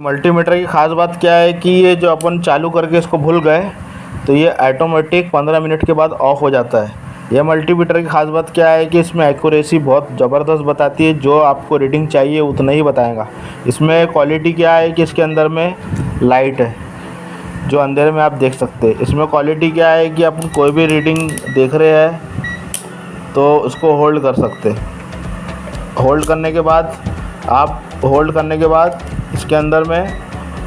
Multimeter की ख़ास बात क्या है कि ये जो अपन चालू करके इसको भूल गए तो ये ऑटोमेटिक 15 मिनट के बाद ऑफ हो जाता है। यह मल्टीमीटर की ख़ास बात क्या है कि इसमें एक्यूरेसी बहुत ज़बरदस्त बताती है, जो आपको रीडिंग चाहिए उतना ही बताएगा। इसमें क्वालिटी क्या है कि इसके अंदर में लाइट है जो अंधेरे में आप देख सकते हैं। इसमें क्वालिटी क्या है कि आप कोई भी रीडिंग देख रहे हैं तो उसको होल्ड कर सकते हैं। होल्ड करने के बाद इसके अंदर में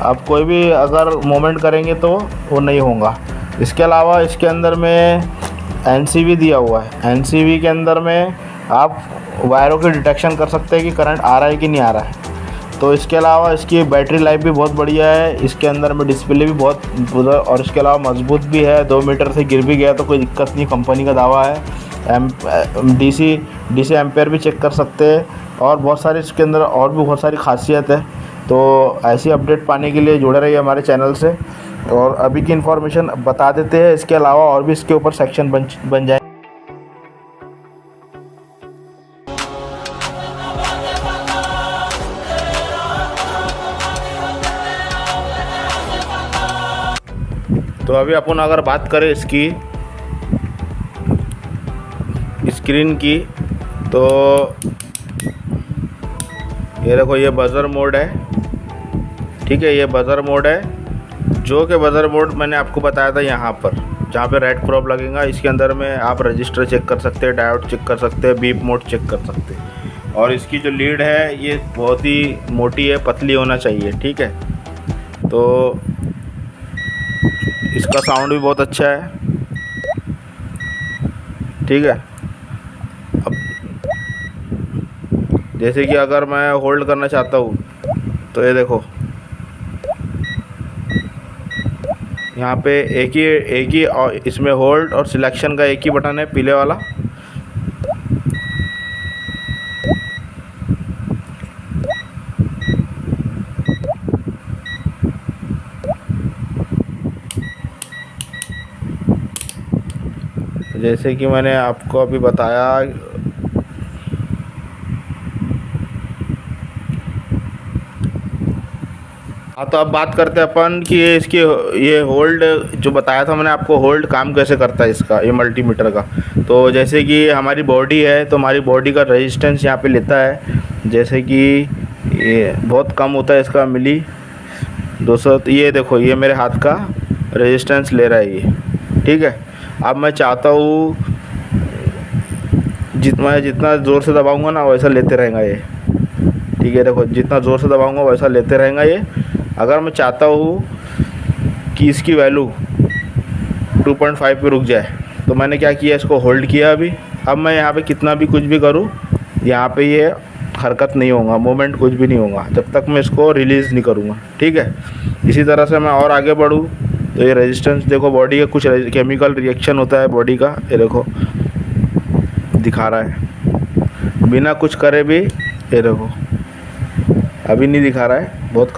आप कोई भी अगर मूवमेंट करेंगे तो वो नहीं होगा। इसके अलावा इसके अंदर में एनसीवी दिया हुआ है। एनसीवी के अंदर में आप वायरों की डिटेक्शन कर सकते हैं कि करंट आ रहा है कि नहीं आ रहा है। तो इसके अलावा इसकी बैटरी लाइफ भी बहुत बढ़िया है। इसके अंदर में डिस्प्ले भी बहुत और इसके अलावा मजबूत भी है। 2 मीटर से गिर भी गया तो कोई दिक्कत नहीं, कंपनी का दावा है। डीसी एम्पेयर भी चेक कर सकते हैं और बहुत सारे इसके अंदर और भी बहुत सारी खासियत है। तो ऐसी अपडेट पाने के लिए जुड़े रहिए हमारे चैनल से। और अभी की इन्फॉर्मेशन बता देते हैं, इसके अलावा और भी इसके ऊपर सेक्शन बन जाए। तो अभी अपन अगर बात करें इसकी स्क्रीन की, तो ये देखो ये बज़र मोड है। ठीक है, ये बज़र मोड है, जो कि बज़र मोड मैंने आपको बताया था यहाँ पर जहाँ पे रेड प्रॉप लगेगा। इसके अंदर में आप रजिस्टर चेक कर सकते हैं, डायोड चेक कर सकते हैं, बीप मोड चेक कर सकते हैं। और इसकी जो लीड है ये बहुत ही मोटी है, पतली होना चाहिए। ठीक है, तो इसका साउंड भी बहुत अच्छा है। ठीक है, अब जैसे कि अगर मैं होल्ड करना चाहता हूँ तो ये देखो यहाँ पे एक ही और इसमें होल्ड और सिलेक्शन का एक ही बटन है, पीले वाला। जैसे कि मैंने आपको अभी बताया, हाँ, तो अब बात करते हैं अपन कि ये होल्ड जो बताया था मैंने आपको, होल्ड काम कैसे करता है इसका, ये मल्टीमीटर का। तो जैसे कि हमारी बॉडी है तो हमारी बॉडी का रेजिस्टेंस यहाँ पे लेता है। जैसे कि ये बहुत कम होता है इसका मिली 200। तो ये देखो ये मेरे हाथ का रेजिस्टेंस ले रहा है ये। ठीक है, अब मैं चाहता हूँ जितना ज़ोर से दबाऊँगा ना वैसा लेते रहेगा ये। ठीक है, देखो जितना ज़ोर से दबाऊँगा वैसा लेते रहेगा ये। अगर मैं चाहता हूँ कि इसकी वैल्यू 2.5 पे रुक जाए तो मैंने क्या किया, इसको होल्ड किया अभी। अब मैं यहाँ पे कितना भी कुछ भी करूँ यहाँ पे ये हरकत नहीं होगा, मूवमेंट कुछ भी नहीं होगा जब तक मैं इसको रिलीज़ नहीं करूँगा। ठीक है, इसी तरह से मैं और आगे बढ़ूँ तो ये रेजिस्टेंस देखो, बॉडी का कुछ केमिकल रिएक्शन होता है बॉडी का, ये देखो दिखा रहा है बिना कुछ करे भी। ये देखो अभी नहीं दिखा रहा है, बहुत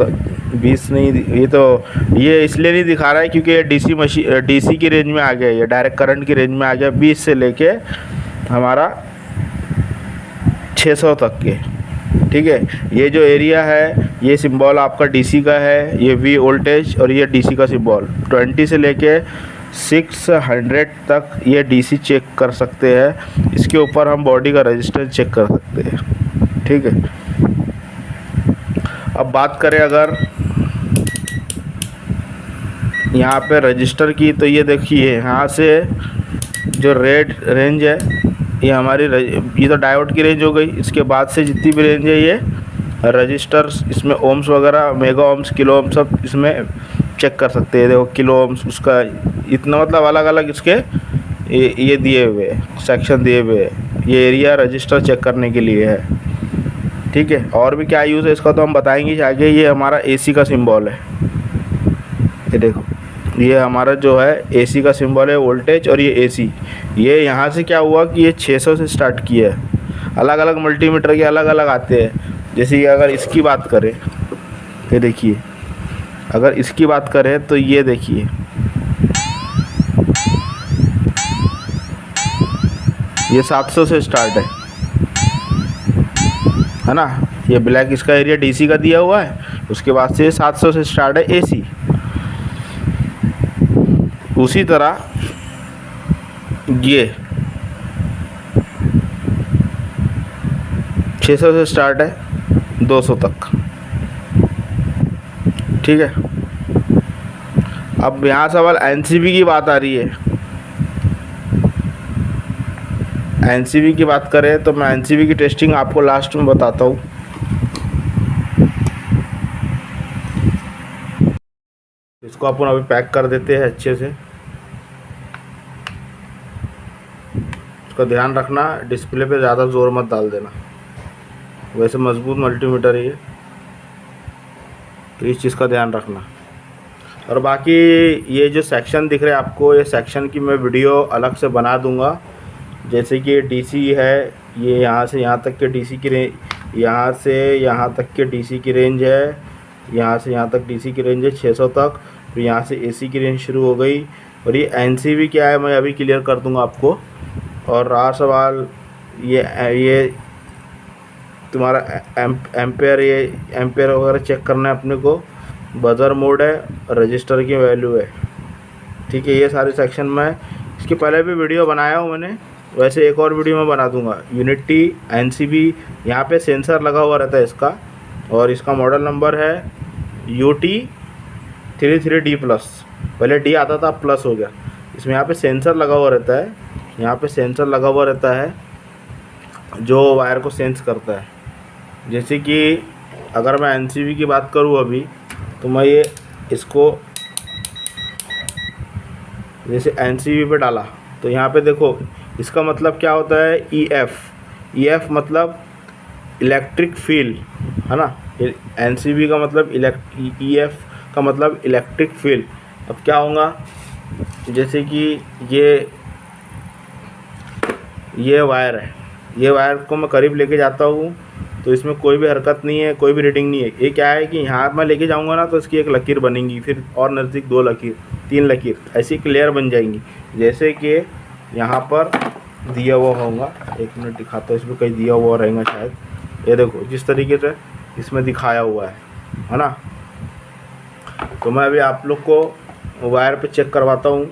20 नहीं, ये इसलिए नहीं दिखा रहा है क्योंकि ये डीसी की रेंज में आ गया, ये डायरेक्ट करंट की रेंज में आ गया 20 से लेके हमारा 600 तक के। ठीक है, ये जो एरिया है ये सिंबल आपका डीसी का है, ये वी वोल्टेज और ये डीसी का सिंबल 20 से लेके 600 तक ये डीसी चेक कर सकते हैं। इसके ऊपर हम बॉडी का रेजिस्टेंस चेक कर सकते हैं। ठीक है, अब बात करें अगर यहाँ पे रजिस्टर की, तो ये देखिए यहाँ से जो रेड रेंज है ये हमारी ये तो डायोड की रेंज हो गई। इसके बाद से जितनी भी रेंज है ये रजिस्टर्स, इसमें ओम्स वगैरह, मेगा ओम्स, किलो ओम्स सब इसमें चेक कर सकते हैं। देखो किलो ओम्स उसका इतना, मतलब अलग अलग इसके ये दिए हुए सेक्शन दिए हुए। ये एरिया रजिस्टर चेक करने के लिए है। ठीक है, और भी क्या यूज़ है इसका तो हम बताएंगे आगे। ये हमारा एसी का सिंबल है, ये देखो ये हमारा जो है एसी का सिंबल है, वोल्टेज और ये एसी। ये यहाँ से क्या हुआ कि ये 600 से स्टार्ट किया है। अलग अलग मल्टीमीटर के अलग अलग आते हैं। जैसे कि अगर इसकी बात करें, ये देखिए अगर इसकी बात करें तो ये देखिए ये 700 से स्टार्ट है ना। ये ब्लैक इसका एरिया डीसी का दिया हुआ है, उसके बाद से 700 से स्टार्ट है एसी। उसी तरह ये 600 से स्टार्ट है 200 तक। ठीक है, अब यहाँ सवाल एनसीबी की बात आ रही है। एनसीबी की बात करें तो मैं एनसीबी की टेस्टिंग आपको लास्ट में बताता हूँ। इसको अपन अभी पैक कर देते हैं अच्छे से। इसका ध्यान रखना, डिस्प्ले पे ज़्यादा ज़ोर मत डाल देना, वैसे मजबूत मल्टीमीटर है ये, तो इस चीज़ का ध्यान रखना। और बाकी ये जो सेक्शन दिख रहे हैं आपको, ये सेक्शन की मैं वीडियो अलग से बना दूंगा। जैसे कि डीसी है, ये यहाँ से यहाँ तक के डीसी की रेंज, यहाँ से यहाँ तक के डीसी की रेंज है, यहाँ से यहाँ तक डीसी की रेंज है 600 तक। फिर यहाँ से एसी की रेंज शुरू हो गई। और ये एनसीबी क्या है मैं अभी क्लियर कर दूंगा आपको। और रहा सवाल ये तुम्हारा एम्पेयर, ये एम्पेयर वगैरह चेक करना है अपने को। बजर मोड है, रजिस्टर की वैल्यू है। ठीक है, ये सारे सेक्शन में इसके पहले भी वीडियो बनाया हूँ मैंने, वैसे एक और वीडियो में बना दूंगा। यूनिटी, एनसीबी, यहाँ पे सेंसर लगा हुआ रहता है इसका, और इसका मॉडल नंबर है UT33D+। पहले डी आता था, प्लस हो गया। इसमें यहाँ पे सेंसर लगा हुआ रहता है, यहाँ पे सेंसर लगा हुआ रहता है जो वायर को सेंस करता है। जैसे कि अगर मैं एनसीबी की बात करूँ अभी, तो मैं ये इसको जैसे एनसीबी पे डाला तो यहाँ पे देखो, इसका मतलब क्या होता है EF मतलब इलेक्ट्रिक फील्ड, है ना। एनसीबी का मतलब EF का मतलब इलेक्ट्रिक फील्ड। अब क्या होगा, जैसे कि ये वायर है, ये वायर को मैं करीब लेके जाता हूँ तो इसमें कोई भी हरकत नहीं है, कोई भी रीडिंग नहीं है। ये क्या है कि यहाँ मैं लेके जाऊँगा ना तो इसकी एक लकीर बनेगी, फिर और नज़दीक 2 लकीर, 3 लकीर, ऐसी एक लेयर बन जाएंगी। जैसे कि यहाँ पर दिया हुआ होगा, 1 मिनट दिखाता हूँ, इसमें कहीं दिया हुआ रहेगा शायद। ये देखो जिस तरीके से इसमें दिखाया हुआ है ना। तो मैं अभी आप लोग को वायर पे चेक करवाता हूँ।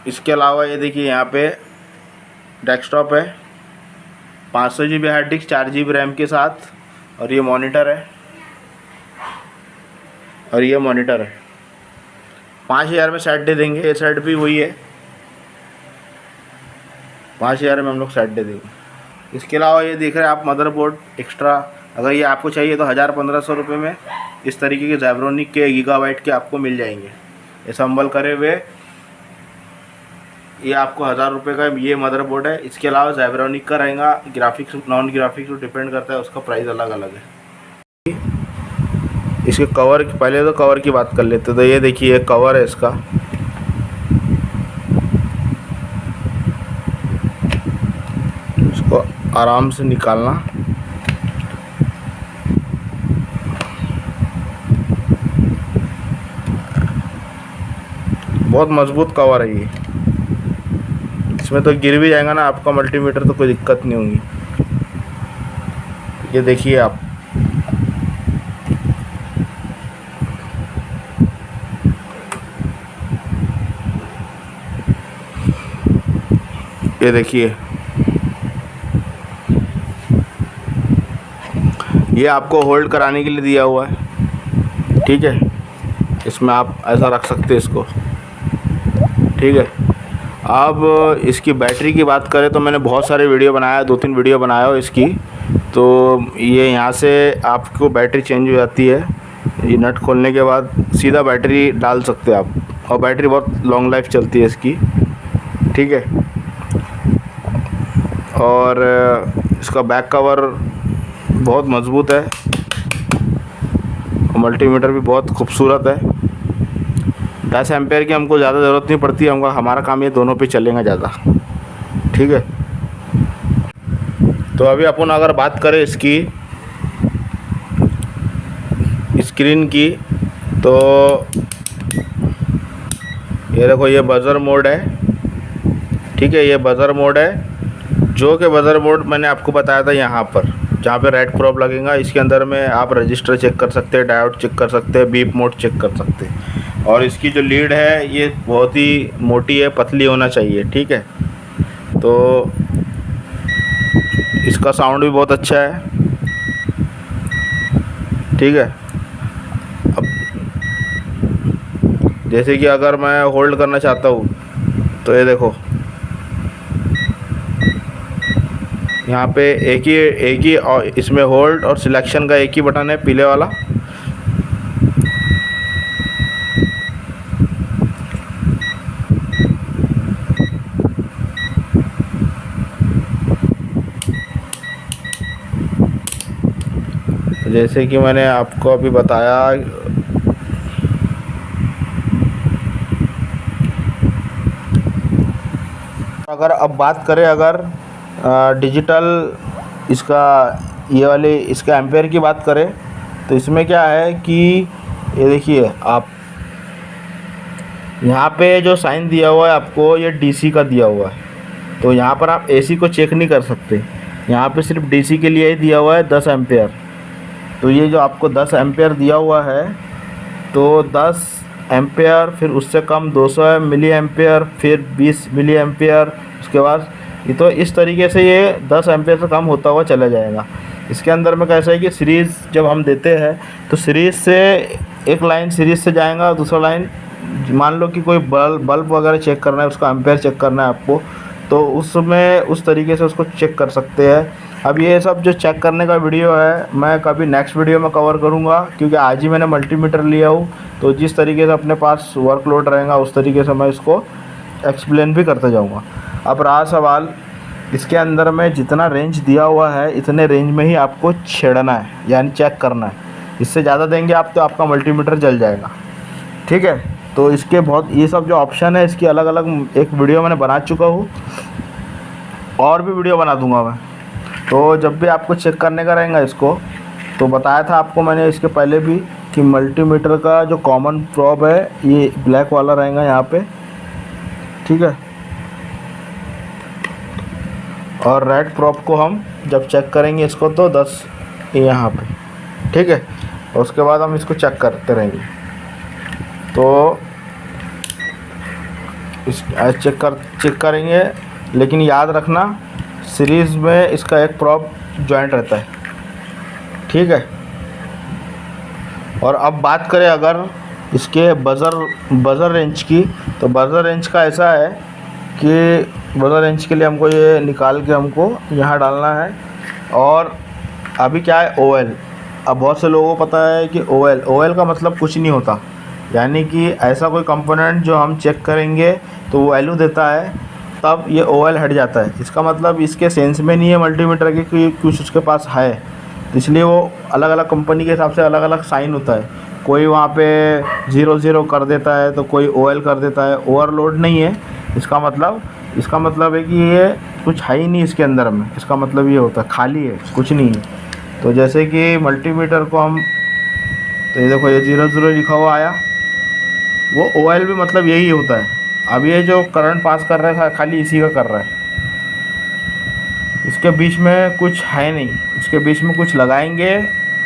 इसके अलावा ये देखिए, यहाँ पे डेस्कटॉप है, 500 GB hard disk, 4 GB RAM के साथ, और ये मॉनिटर है, और ये मॉनिटर है। 5000 में सेट दे देंगे। ये सेट भी वही है, 5000 में हम लोग सेट दे देंगे। इसके अलावा ये देख रहे हैं आप मदरबोर्ड एक्स्ट्रा, अगर ये आपको चाहिए तो 1000-1500 रुपये में इस तरीके के ज़ेब्रोनिक के गीगाबाइट के आपको मिल जाएंगे असम्बल करे हुए। ये आपको 1000 रुपये का ये मदरबोर्ड है। इसके अलावा ज़ेब्रोनिक का रहेगा, ग्राफिक्स नॉन ग्राफिक्स तो डिपेंड करता है, उसका प्राइस अलग अलग है। इसके कवर, पहले तो कवर की बात कर लेते, तो ये देखिए कवर है इसका। इसको आराम से निकालना, बहुत मजबूत कवर है ये। इसमें तो गिर भी जाएगा ना आपका मल्टीमीटर तो कोई दिक्कत नहीं होगी। ये देखिए आप, ये देखिए, ये आपको होल्ड कराने के लिए दिया हुआ है। ठीक है, इसमें आप ऐसा रख सकते हैं इसको। ठीक है, अब इसकी बैटरी की बात करें तो मैंने बहुत सारे वीडियो बनाया, 2-3 वीडियो बनाया हो इसकी। तो ये यहाँ से आपको बैटरी चेंज हो जाती है, ये नट खोलने के बाद सीधा बैटरी डाल सकते हैं आप, और बैटरी बहुत लॉन्ग लाइफ चलती है इसकी। ठीक है, और इसका बैक कवर बहुत मज़बूत है, मल्टीमीटर भी बहुत खूबसूरत है। 10 एम्पेयर की हमको ज़्यादा ज़रूरत नहीं पड़ती, हमको हमारा काम ये दोनों पे चलेगा ज़्यादा, ठीक है। तो अभी अपन अगर बात करें इसकी स्क्रीन की, तो ये देखो ये बज़र मोड है, ठीक है। ये बज़र मोड है, जो कि बज़र मोड मैंने आपको बताया था यहाँ पर, जहाँ पे रेड प्रॉप लगेगा। इसके अंदर में आप रजिस्टर चेक कर सकते हैं, डायोड चेक कर सकते हैं, बीप मोड चेक कर सकते हैं। और इसकी जो लीड है ये बहुत ही मोटी है, पतली होना चाहिए, ठीक है। तो इसका साउंड भी बहुत अच्छा है, ठीक है। अब जैसे कि अगर मैं होल्ड करना चाहता हूँ तो ये देखो, यहाँ पे एक ही और इसमें होल्ड और सिलेक्शन का एक ही बटन है, पीले वाला। जैसे कि मैंने आपको अभी बताया, अगर अब बात करें अगर डिजिटल इसका ये वाले इसका एम्पेयर की बात करें, तो इसमें क्या है कि ये देखिए आप यहाँ पे जो साइन दिया हुआ है आपको, ये डीसी का दिया हुआ है। तो यहाँ पर आप एसी को चेक नहीं कर सकते, यहाँ पे सिर्फ डीसी के लिए ही दिया हुआ है 10 एम्पेयर। तो ये जो आपको 10 एम्पेयर दिया हुआ है, तो 10 एम्पेयर, फिर उससे कम 200 मिली एम्पेयर, फिर 20 मिली एम्पेयर, उसके बाद ये तो इस तरीके से ये 10 एम्पेयर से कम होता हुआ चला जाएगा। इसके अंदर में कैसा है कि सीरीज़ जब हम देते हैं तो सीरीज़ से एक लाइन सीरीज़ से जाएगा, दूसरा लाइन मान लो कि कोई बल्ब वगैरह चेक करना है, उसका एम्पेयर चेक करना है आपको, तो उसमें उस तरीके से उसको चेक कर सकते हैं। अब ये सब जो चेक करने का वीडियो है मैं कभी नेक्स्ट वीडियो में कवर करूँगा, क्योंकि आज ही मैंने मल्टीमीटर लिया हूँ, तो जिस तरीके से अपने पास वर्कलोड रहेगा उस तरीके से मैं इसको एक्सप्लेन भी करते जाऊँगा। अब रहा सवाल, इसके अंदर में जितना रेंज दिया हुआ है इतने रेंज में ही आपको छेड़ना है, यानी चेक करना है। इससे ज़्यादा देंगे आप तो आपका मल्टीमीटर जल जाएगा, ठीक है। तो इसके बहुत ये सब जो ऑप्शन है इसकी अलग अलग एक वीडियो मैंने बना चुका हूँ, और भी वीडियो बना दूंगा मैं। तो जब भी आपको चेक करने का रहेगा इसको, तो बताया था आपको मैंने इसके पहले भी कि मल्टीमीटर का जो कॉमन प्रॉब है ये ब्लैक वाला रहेगा यहाँ पे, ठीक है। और रेड प्रॉब को हम जब चेक करेंगे इसको तो 10 यहाँ पे, ठीक है। उसके बाद हम इसको चेक करते रहेंगे। तो इस चेक करेंगे, लेकिन याद रखना सीरीज़ में इसका एक प्रॉब जॉइंट रहता है, ठीक है। और अब बात करें अगर इसके बज़र रेंज की, तो बज़र रेंज का ऐसा है कि बज़र रेंज के लिए हमको ये निकाल के हमको यहाँ डालना है। और अभी क्या है ओएल, अब बहुत से लोगों को पता है कि ओएल का मतलब कुछ नहीं होता, यानी कि ऐसा कोई कंपोनेंट जो हम चेक करेंगे तो वो वैल्यू देता है, तब ये ओएल हट जाता है। इसका मतलब इसके सेंस में नहीं है मल्टीमीटर के कि कुछ उसके पास है, इसलिए वो अलग अलग कंपनी के हिसाब से अलग अलग साइन होता है। कोई वहाँ पे 00 कर देता है तो कोई ओएल कर देता है। ओवरलोड नहीं है इसका मतलब है कि ये कुछ है ही नहीं इसके अंदर में, इसका मतलब ये होता है खाली है, कुछ नहीं है। तो जैसे कि मल्टीमीटर को हम, तो ये देखो ये 00 लिखा हुआ आया, वो ओएल भी मतलब यही होता है। अब ये जो करंट पास कर रहा है खाली इसी का कर रहा है, इसके बीच में कुछ है नहीं। इसके बीच में कुछ लगाएंगे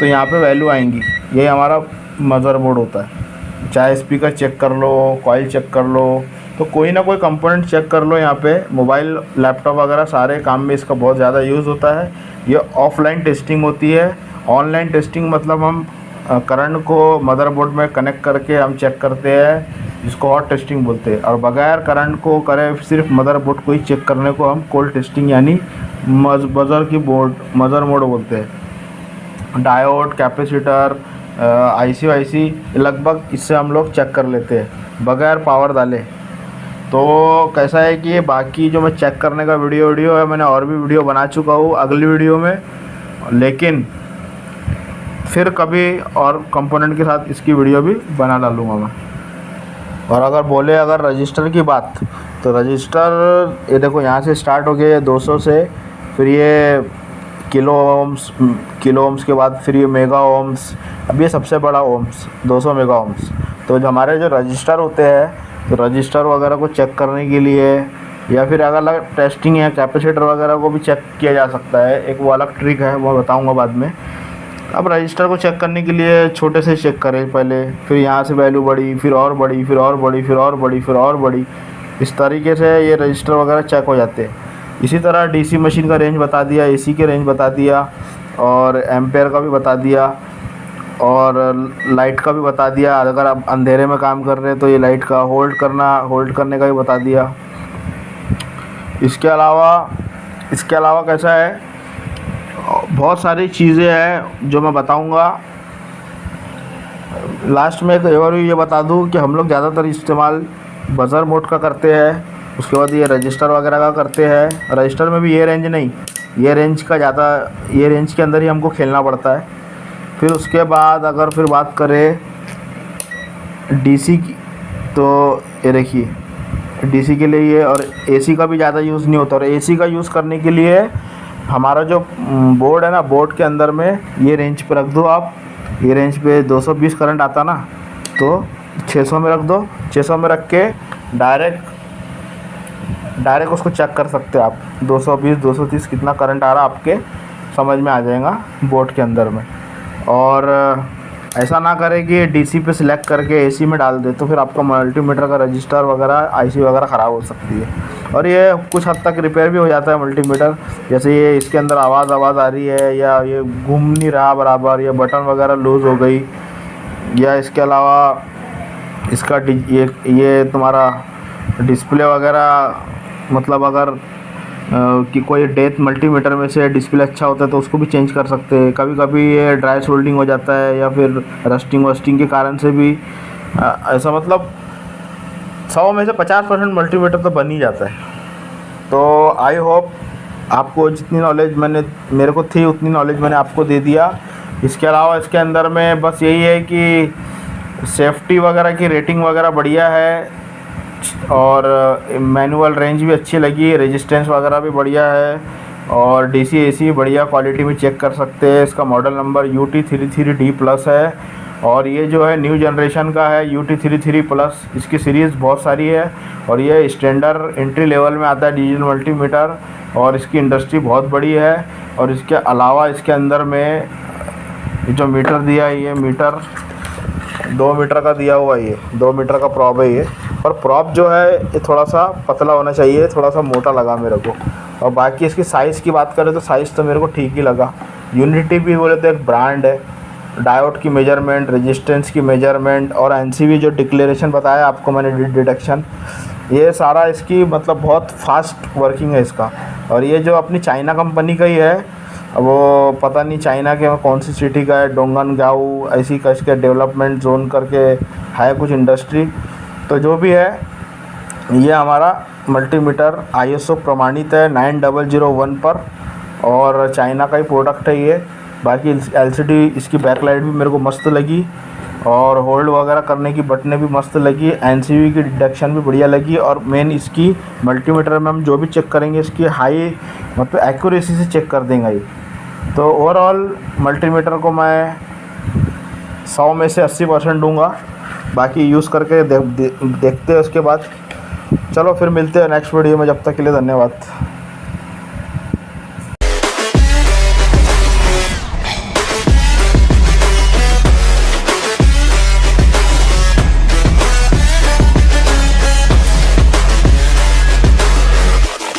तो यहाँ पे वैल्यू आएंगी। ये हमारा मदरबोर्ड होता है, चाहे स्पीकर चेक कर लो, कॉइल चेक कर लो, तो कोई ना कोई कंपोनेंट चेक कर लो। यहाँ पे मोबाइल, लैपटॉप वगैरह सारे काम में इसका बहुत ज़्यादा यूज़ होता है। ये ऑफलाइन टेस्टिंग होती है। ऑनलाइन टेस्टिंग मतलब हम करंट को मदरबोर्ड में कनेक्ट करके हम चेक करते हैं, जिसको हॉट टेस्टिंग बोलते हैं। और बगैर करंट को करे सिर्फ मदरबोर्ड को ही चेक करने को हम कोल्ड टेस्टिंग यानी मदर मोड बोलते हैं। डायोड, कैपेसिटर, आईसी वाईसी लगभग इससे हम लोग चेक कर लेते हैं बगैर पावर डाले। तो कैसा है कि ये बाकी जो मैं चेक करने का वीडियो है, मैंने और भी वीडियो बना चुका हूँ अगली वीडियो में, लेकिन फिर कभी और कंपोनेंट के साथ इसकी वीडियो भी बना डालूँगा मैं। और अगर बोले अगर रजिस्टर की बात, तो रजिस्टर ये देखो यहाँ से स्टार्ट हो गया ये 200 से, फिर ये किलो ओम्स के बाद फिर ये मेगा ओम्स, अब ये सबसे बड़ा ओम्स 200 मेगा ओम्स। तो जो हमारे जो रजिस्टर होते हैं, तो रजिस्टर वगैरह को चेक करने के लिए या फिर अगर अलग टेस्टिंग या कैपेसिटर वगैरह को भी चेक किया जा सकता है, एक वो अलग ट्रिक है, वो बताऊँगा बाद में। अब रजिस्टर को चेक करने के लिए छोटे से चेक करें पहले, फिर यहाँ से वैल्यू बढ़ी, फिर और बढ़ी, फिर और बढ़ी, फिर और बढ़ी, फिर और बढ़ी, इस तरीके से ये रजिस्टर वगैरह चेक हो जाते हैं। इसी तरह डीसी मशीन का रेंज बता दिया, एसी के रेंज बता दिया, और एम्पेयर का भी बता दिया, और लाइट का भी बता दिया। अगर आप अंधेरे में काम कर रहे हैं तो ये लाइट का होल्ड करने का भी बता दिया। इसके अलावा कैसा है, बहुत सारी चीज़ें हैं जो मैं बताऊंगा। लास्ट में एक और ये बता दूं कि हम लोग ज़्यादातर इस्तेमाल बजर मोड का करते हैं, उसके बाद ये रजिस्टर वगैरह का करते हैं। रजिस्टर में भी ये रेंज नहीं, ये रेंज के अंदर ही हमको खेलना पड़ता है। फिर उसके बाद अगर फिर बात करें डीसी की, तो ये देखिए डीसी के लिए ये, और एसी का भी ज़्यादा यूज़ नहीं होता। और एसी का यूज़ करने के लिए हमारा जो बोर्ड है ना, बोर्ड के अंदर में ये रेंज पे रख दो आप। ये रेंज पे 220 करंट आता ना, तो 600 में रख दो। 600 में रख के डायरेक्ट उसको चेक कर सकते हो आप, 220 230 कितना करंट आ रहा आपके समझ में आ जाएगा बोर्ड के अंदर में। और ऐसा ना करें कि डीसी पे सिलेक्ट करके एसी में डाल दे, तो फिर आपका मल्टीमीटर का रजिस्टर वगैरह आईसी वगैरह ख़राब हो सकती है। और ये कुछ हद तक रिपेयर भी हो जाता है मल्टीमीटर, जैसे ये इसके अंदर आवाज़ आ रही है, या ये घूम नहीं रहा बराबर, या बटन वगैरह लूज़ हो गई, या इसके अलावा इसका ये तुम्हारा डिस्प्ले वगैरह, मतलब अगर कि कोई डेथ मल्टीमीटर में से डिस्प्ले अच्छा होता है तो उसको भी चेंज कर सकते हैं। कभी कभी ये ड्राई सोल्डिंग हो जाता है, या फिर रस्टिंग वस्टिंग के कारण से भी ऐसा, मतलब 100 में से 50% मल्टीमीटर तो बन ही जाता है। तो आई होप आपको जितनी नॉलेज मेरे को थी उतनी नॉलेज मैंने आपको दे दिया। इसके अलावा इसके अंदर में बस यही है कि सेफ्टी वगैरह की रेटिंग वगैरह बढ़िया है, और मैनुअल रेंज भी अच्छी लगी, रेजिस्टेंस वगैरह भी बढ़िया है, और डीसी एसी बढ़िया क्वालिटी में चेक कर सकते हैं। इसका मॉडल नंबर UT33D+ है, और ये जो है न्यू जनरेशन का है UT33+। इसकी सीरीज़ बहुत सारी है, और ये स्टैंडर्ड एंट्री लेवल में आता है डिजिटल मल्टीमीटर, और इसकी इंडस्ट्री बहुत बड़ी है। और इसके अलावा इसके अंदर में जो मीटर दिया है, ये मीटर 2 मीटर का दिया हुआ है, ये 2 मीटर का प्रॉब है ये। और प्रॉप जो है ये थोड़ा सा पतला होना चाहिए, थोड़ा सा मोटा लगा मेरे को। और बाकी इसकी साइज़ की बात करें तो साइज़ तो मेरे को ठीक ही लगा। यूनिटी भी बोले तो एक ब्रांड है, डायोड की मेजरमेंट, रेजिस्टेंस की मेजरमेंट, और एनसीवी जो डिक्लेरेशन बताया आपको मैंने, डिडक्शन, ये सारा इसकी मतलब बहुत फास्ट वर्किंग है इसका। और ये जो अपनी चाइना कंपनी का ही है, वो पता नहीं चाइना के कौन सी सिटी का है, डोंगनगांव ऐसी का इसके डेवलपमेंट जोन करके है कुछ इंडस्ट्री। तो जो भी है, ये हमारा मल्टीमीटर ISO प्रमाणित है 9001 पर, और चाइना का ही प्रोडक्ट है ये। बाकी LCD इसकी बैकलाइट भी मेरे को मस्त लगी, और होल्ड वगैरह करने की बटनें भी मस्त लगी, एनसीवी की डिडक्शन भी बढ़िया लगी। और मेन इसकी मल्टीमीटर में हम जो भी चेक करेंगे इसकी हाई मतलब एक्यूरेसी से चेक कर देंगे ये। तो ओवरऑल मल्टीमीटर को मैं 100 में से 80% दूंगा। बाकी यूज़ करके देखते हैं उसके बाद। चलो फिर मिलते हैं नेक्स्ट वीडियो में, जब तक के लिए धन्यवाद।